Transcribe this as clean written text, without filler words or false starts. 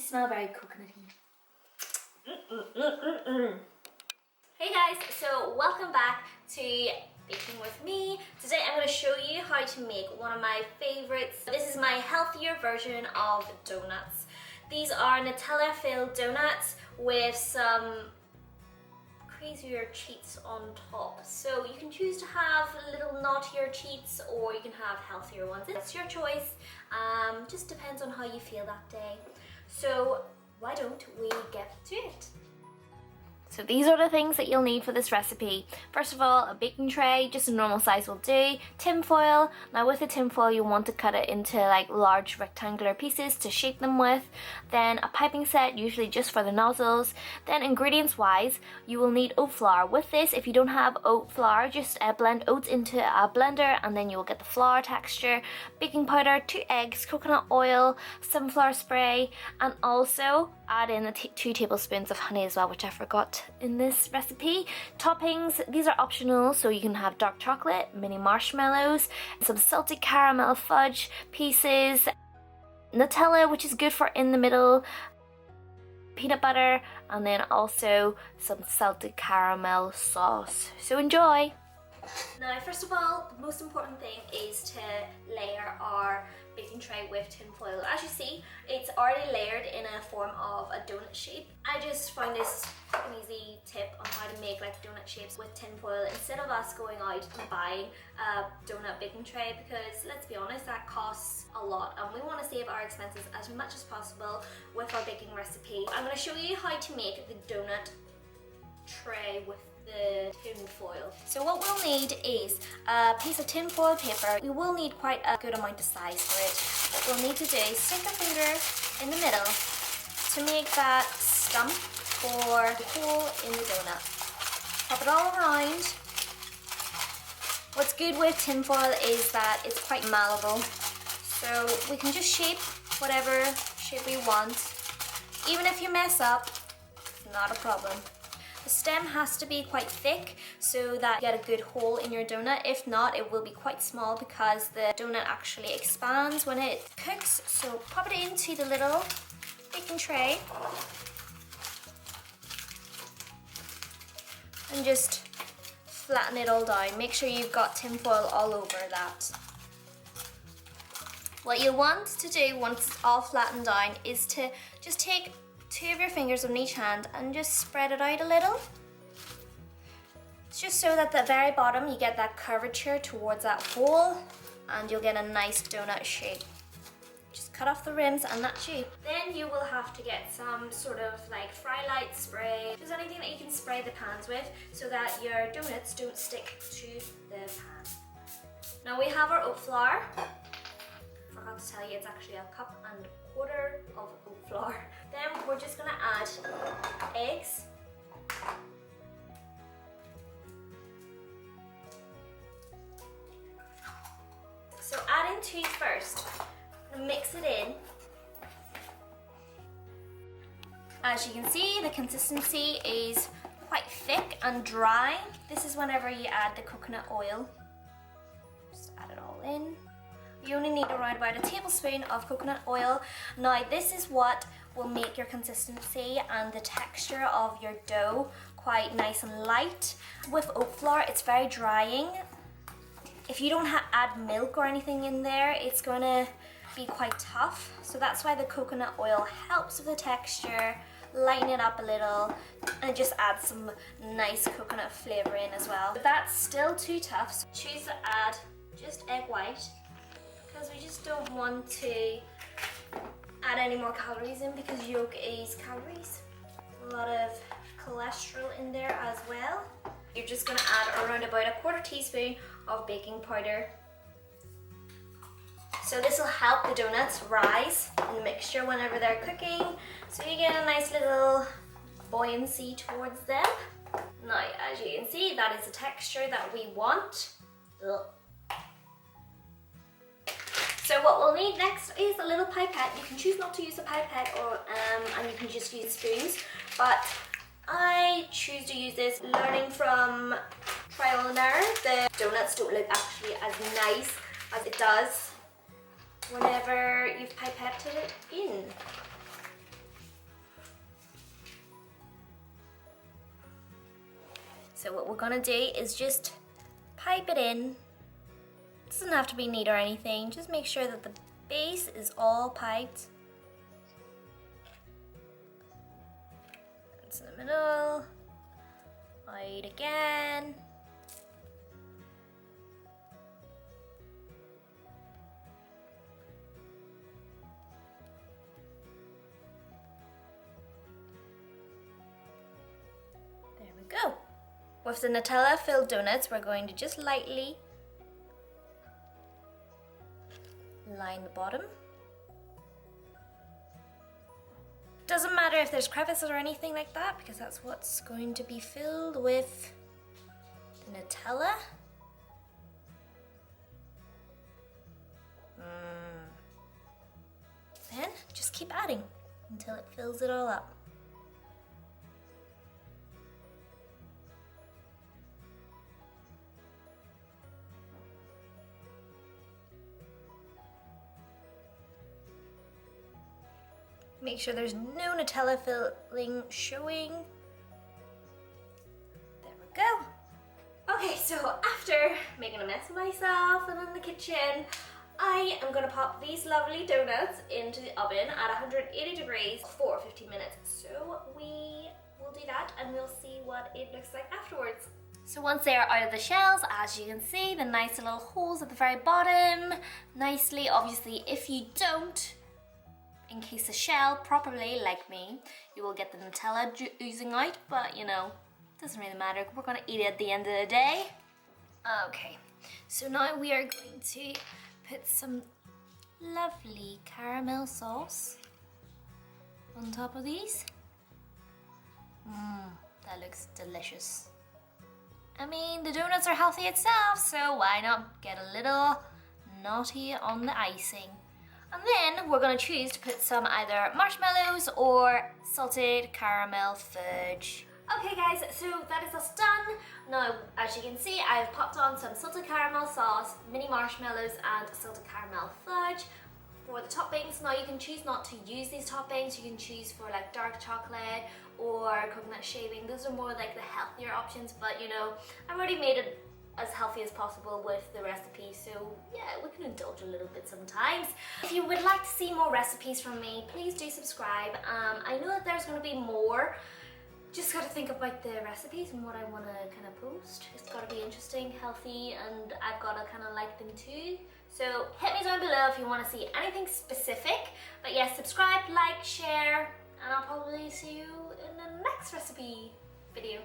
smell very coconutty. Hey guys, so welcome back to Baking with me. Today I'm going to show you how to make one of my favorites. This is my healthier version of donuts. These are Nutella filled donuts with some crazier cheats on top. So you can choose to have little naughtier cheats or you can have healthier ones. It's your choice. Just depends on how you feel that day. So why don't we get to it? So these are the things that you'll need for this recipe. First of all, a baking tray, just a normal size will do. Tin foil. Now with the tin foil you want to cut it into like large rectangular pieces to shape them with. Then a piping set, usually just for the nozzles. Then ingredients wise, you will need oat flour. With this, if you don't have oat flour, just blend oats into a blender and then you will get the flour texture. Baking powder, 2 eggs, coconut oil, sunflower spray, and also add in 2 tablespoons of honey as well, which I forgot in this recipe. Toppings, these are optional, so you can have dark chocolate, mini marshmallows, some salted caramel fudge pieces, Nutella, which is good for in the middle, peanut butter, and then also some salted caramel sauce. So enjoy! Now, first of all, the most important thing is to layer our baking tray with tin foil. As you see, it's already layered in a form of a donut shape. I just found this an easy tip on how to make like donut shapes with tin foil instead of us going out and buying a donut baking tray, because let's be honest, that costs a lot and we want to save our expenses as much as possible with our baking recipe. I'm going to show you how to make the donut tray with the tin foil. So what we'll need is a piece of tin foil paper. We will need quite a good amount of size for it. What we'll need to do is stick a finger in the middle to make that stump or hole in the donut. Pop it all around. What's good with tin foil is that it's quite malleable, so we can just shape whatever shape we want. Even if you mess up, not a problem. The stem has to be quite thick so that you get a good hole in your donut. If not, it will be quite small because the donut actually expands when it cooks. So pop it into the little baking tray and just flatten it all down. Make sure you've got tin foil all over that. What you want to do once it's all flattened down is to just take 2 of your fingers on each hand and just spread it out a little. It's just so that at the very bottom you get that curvature towards that hole and you'll get a nice donut shape. Just cut off the rims and that's you. Then you will have to get some sort of like fry light spray, just anything that you can spray the pans with so that your donuts don't stick to the pan. Now we have our oat flour. Forgot to tell you, it's actually a cup and a quarter of oat flour. Then we're just gonna add eggs. So add in 2 first, and mix it in. As you can see, the consistency is quite thick and dry. This is whenever you add the coconut oil. Just add it all in. You only need around about a tablespoon of coconut oil. Now this is what will make your consistency and the texture of your dough quite nice and light. With oat flour, it's very drying. If you don't add milk or anything in there, it's going to be quite tough. So that's why the coconut oil helps with the texture, lighten it up a little, and just add some nice coconut flavor in as well. If that's still too tough, so choose to add just egg white, because we just don't want to add any more calories in because yolk is calories. A lot of cholesterol in there as well. You're just going to add around about a 1/4 teaspoon of baking powder. So this will help the donuts rise in the mixture whenever they're cooking, so you get a nice little buoyancy towards them. Now, as you can see, that is the texture that we want. Ugh. So what we'll need next is a little pipette. You can choose not to use a pipette or and you can just use spoons, but I choose to use this. Learning from trial and error, the donuts don't look actually as nice as it does whenever you've pipetted it in. So what we're gonna do is just pipe it in. It doesn't have to be neat or anything, just make sure that the base is all piped. It's in the middle, wide again. There we go. With the Nutella filled donuts, we're going to just lightly line the bottom. Doesn't matter if there's crevices or anything like that, because that's what's going to be filled with the Nutella. Then just keep adding until it fills it all up. Make sure there's no Nutella filling showing. There we go. Okay, so after making a mess of myself and in the kitchen, I am gonna pop these lovely donuts into the oven at 180 degrees for 15 minutes. So we will do that and we'll see what it looks like afterwards. So once they are out of the shells, as you can see, the nice little holes at the very bottom, nicely. Obviously, if you don't encase the shell properly, like me, you will get the Nutella oozing out, but you know, doesn't really matter. We're gonna eat it at the end of the day. Okay, so now we are going to put some lovely caramel sauce on top of these. That looks delicious. I mean, the donuts are healthy itself, so why not get a little naughty on the icing? And then we're gonna choose to put some either marshmallows or salted caramel fudge. Okay guys, so that is us done. Now, as you can see, I've popped on some salted caramel sauce, mini marshmallows and salted caramel fudge for the toppings. Now you can choose not to use these toppings. You can choose for like dark chocolate or coconut shaving. Those are more like the healthier options, but you know, I've already made it as healthy as possible with the recipe, so yeah, we can indulge a little bit sometimes. If you would like to see more recipes from me, please do subscribe. I know that there's going to be more. Just got to think about the recipes and what I want to kind of post. It's got to be interesting, healthy, and I've got to kind of like them too. So hit me down below if you want to see anything specific. But yes, subscribe, like, share, and I'll probably see you in the next recipe video.